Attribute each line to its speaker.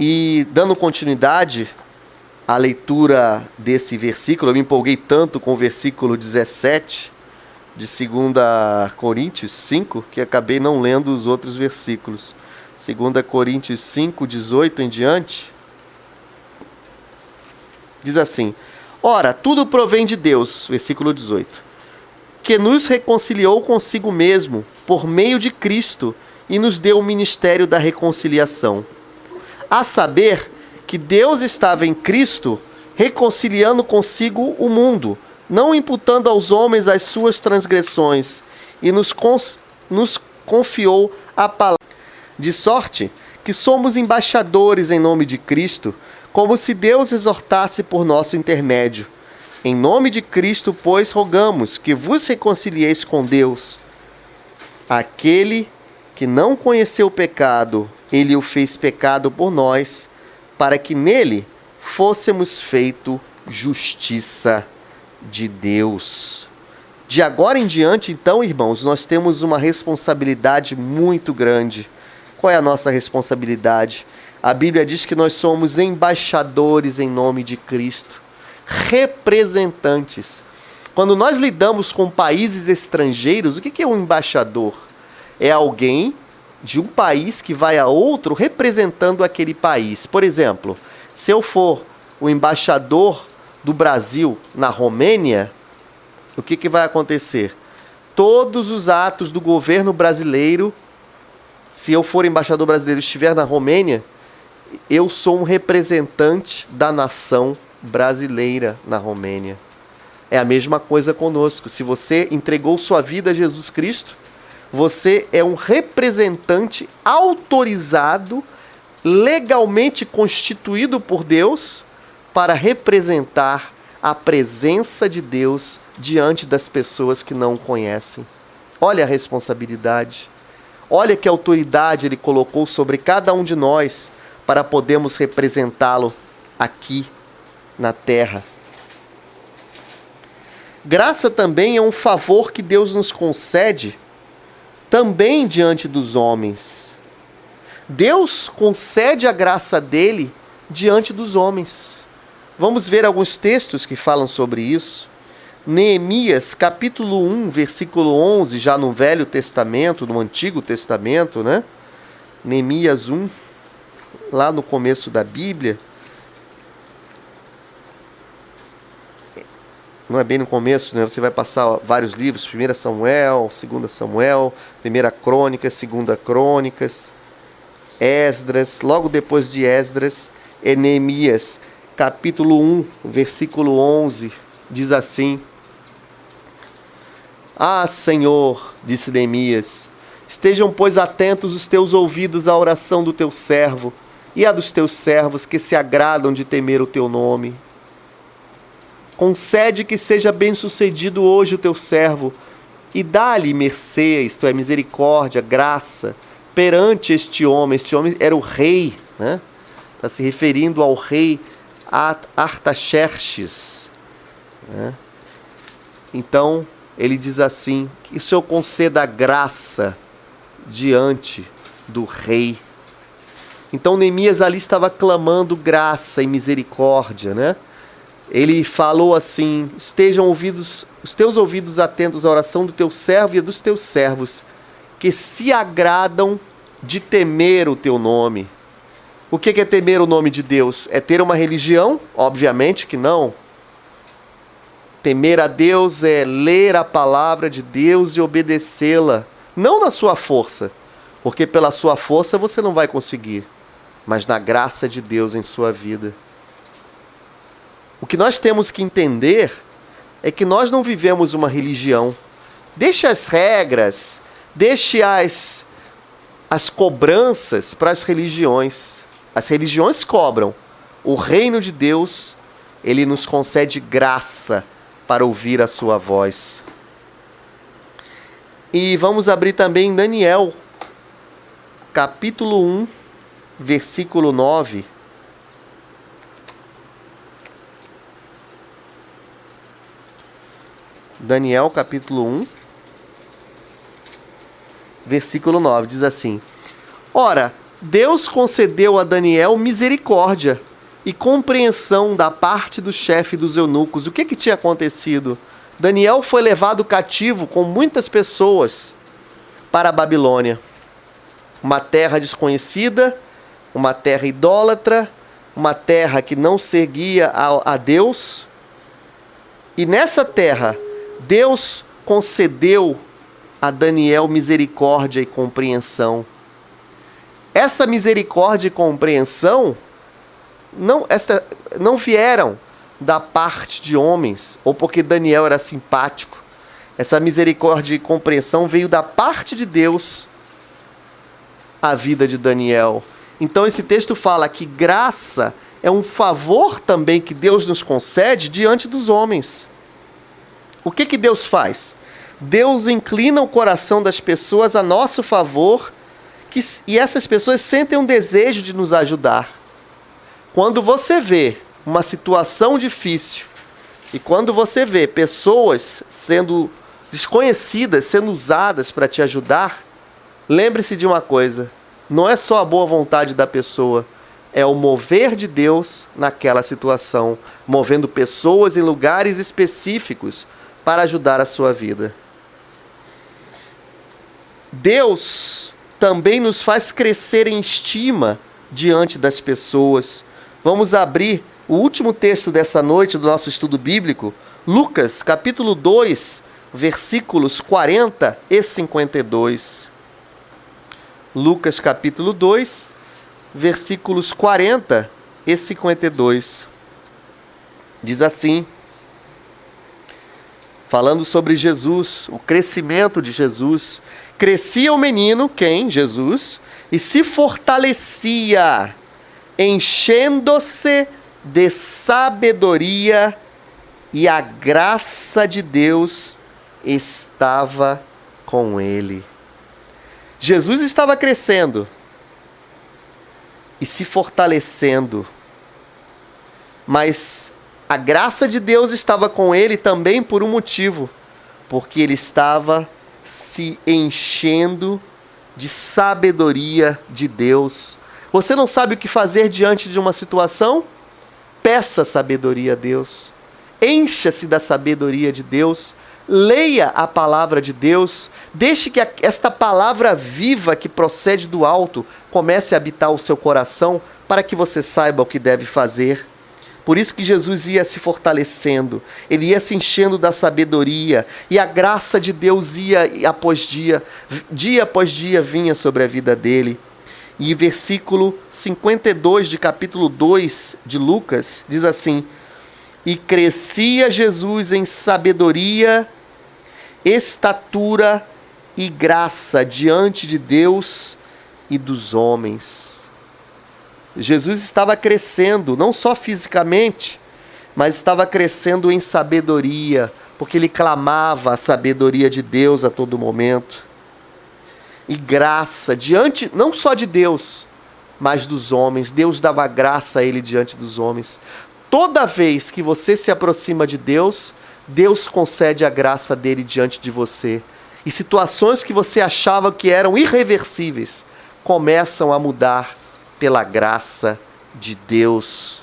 Speaker 1: E dando continuidade à leitura desse versículo, eu me empolguei tanto com o versículo 17 de 2 Coríntios 5, que acabei não lendo os outros versículos. 2 Coríntios 5, 18 em diante, diz assim: Ora, tudo provém de Deus, versículo 18, que nos reconciliou consigo mesmo por meio de Cristo e nos deu o ministério da reconciliação. A saber, que Deus estava em Cristo reconciliando consigo o mundo, não imputando aos homens as suas transgressões, e nos confiou a palavra. De sorte que somos embaixadores em nome de Cristo, como se Deus exortasse por nosso intermédio. Em nome de Cristo, pois, rogamos que vos reconcilieis com Deus. Aquele que não conheceu o pecado, ele o fez pecado por nós, para que nele fôssemos feito justiça de Deus. De agora em diante, então, irmãos, nós temos uma responsabilidade muito grande. Qual é a nossa responsabilidade? A Bíblia diz que nós somos embaixadores em nome de Cristo, representantes. Quando nós lidamos com países estrangeiros, o que é um embaixador? É alguém de um país que vai a outro representando aquele país. Por exemplo, se eu for o embaixador do Brasil na Romênia, o que vai acontecer? Todos os atos do governo brasileiro, se eu for embaixador brasileiro e estiver na Romênia, eu sou um representante da nação brasileira na Romênia. É a mesma coisa conosco. Se você entregou sua vida a Jesus Cristo, você é um representante autorizado, legalmente constituído por Deus, para representar a presença de Deus diante das pessoas que não o conhecem. Olha a responsabilidade. Olha que autoridade Ele colocou sobre cada um de nós para podermos representá-lo aqui na terra. Graça também é um favor que Deus nos concede também diante dos homens. Deus concede a graça dele diante dos homens. Vamos ver alguns textos que falam sobre isso. Neemias, capítulo 1, versículo 11, já no Velho Testamento, no Antigo Testamento, né? Neemias 1, lá no começo da Bíblia. Não é bem no começo, né? Você vai passar vários livros, 1 Samuel, 2 Samuel, 1 Crônicas, 2 Crônicas, Esdras, logo depois de Esdras, é Neemias, capítulo 1, versículo 11, diz assim: Ah, Senhor, disse Neemias, estejam, pois, atentos os teus ouvidos à oração do teu servo e à dos teus servos que se agradam de temer o teu nome. Concede que seja bem-sucedido hoje o teu servo e dá-lhe mercê, isto é, misericórdia, graça, perante este homem. Este homem era o rei, né? Está se referindo ao rei Artaxerxes, né? Então, ele diz assim, que o Senhor conceda graça diante do rei. Então, Neemias ali estava clamando graça e misericórdia, né? Ele falou assim: estejam ouvidos, os teus ouvidos atentos à oração do teu servo e a dos teus servos, que se agradam de temer o teu nome. O que é temer o nome de Deus? É ter uma religião? Obviamente que não. Temer a Deus é ler a palavra de Deus e obedecê-la, não na sua força, porque pela sua força você não vai conseguir, mas na graça de Deus em sua vida. O que nós temos que entender é que nós não vivemos uma religião. Deixe as regras, deixe as cobranças para as religiões. As religiões cobram. O reino de Deus, ele nos concede graça para ouvir a sua voz. E vamos abrir também em Daniel, capítulo 1, versículo 9. Daniel, capítulo 1, versículo 9, diz assim: Ora, Deus concedeu a Daniel misericórdia e compreensão da parte do chefe dos eunucos. O que tinha acontecido? Daniel foi levado cativo com muitas pessoas para a Babilônia. Uma terra desconhecida, uma terra idólatra, uma terra que não seguia a Deus. E nessa terra, Deus concedeu a Daniel misericórdia e compreensão. Essa misericórdia e compreensão não vieram da parte de homens, ou porque Daniel era simpático. Essa misericórdia e compreensão veio da parte de Deus à vida de Daniel. Então esse texto fala que graça é um favor também que Deus nos concede diante dos homens. O que Deus faz? Deus inclina o coração das pessoas a nosso favor, e essas pessoas sentem um desejo de nos ajudar. Quando você vê uma situação difícil e quando você vê pessoas sendo desconhecidas, sendo usadas para te ajudar, lembre-se de uma coisa: não é só a boa vontade da pessoa, é o mover de Deus naquela situação, movendo pessoas em lugares específicos para ajudar a sua vida. Deus também nos faz crescer em estima diante das pessoas. Vamos abrir o último texto dessa noite do nosso estudo bíblico, Lucas, capítulo 2, versículos 40 e 52. Lucas, capítulo 2, versículos 40 e 52. Diz assim, falando sobre Jesus, o crescimento de Jesus: crescia o menino, quem? Jesus, e se fortalecia, enchendo-se de sabedoria, e a graça de Deus estava com ele. Jesus estava crescendo e se fortalecendo, mas a graça de Deus estava com ele também por um motivo, porque ele estava se enchendo de sabedoria de Deus. Você não sabe o que fazer diante de uma situação? Peça sabedoria a Deus. Encha-se da sabedoria de Deus. Leia a palavra de Deus. Deixe que esta palavra viva que procede do alto comece a habitar o seu coração para que você saiba o que deve fazer. Por isso que Jesus ia se fortalecendo, ele ia se enchendo da sabedoria, e a graça de Deus dia após dia vinha sobre a vida dele. E versículo 52 de capítulo 2 de Lucas diz assim: e crescia Jesus em sabedoria, estatura e graça diante de Deus e dos homens. Jesus estava crescendo, não só fisicamente, mas estava crescendo em sabedoria, porque ele clamava a sabedoria de Deus a todo momento. E graça diante, não só de Deus, mas dos homens. Deus dava graça a ele diante dos homens. Toda vez que você se aproxima de Deus, Deus concede a graça dele diante de você. E situações que você achava que eram irreversíveis começam a mudar pela graça de Deus.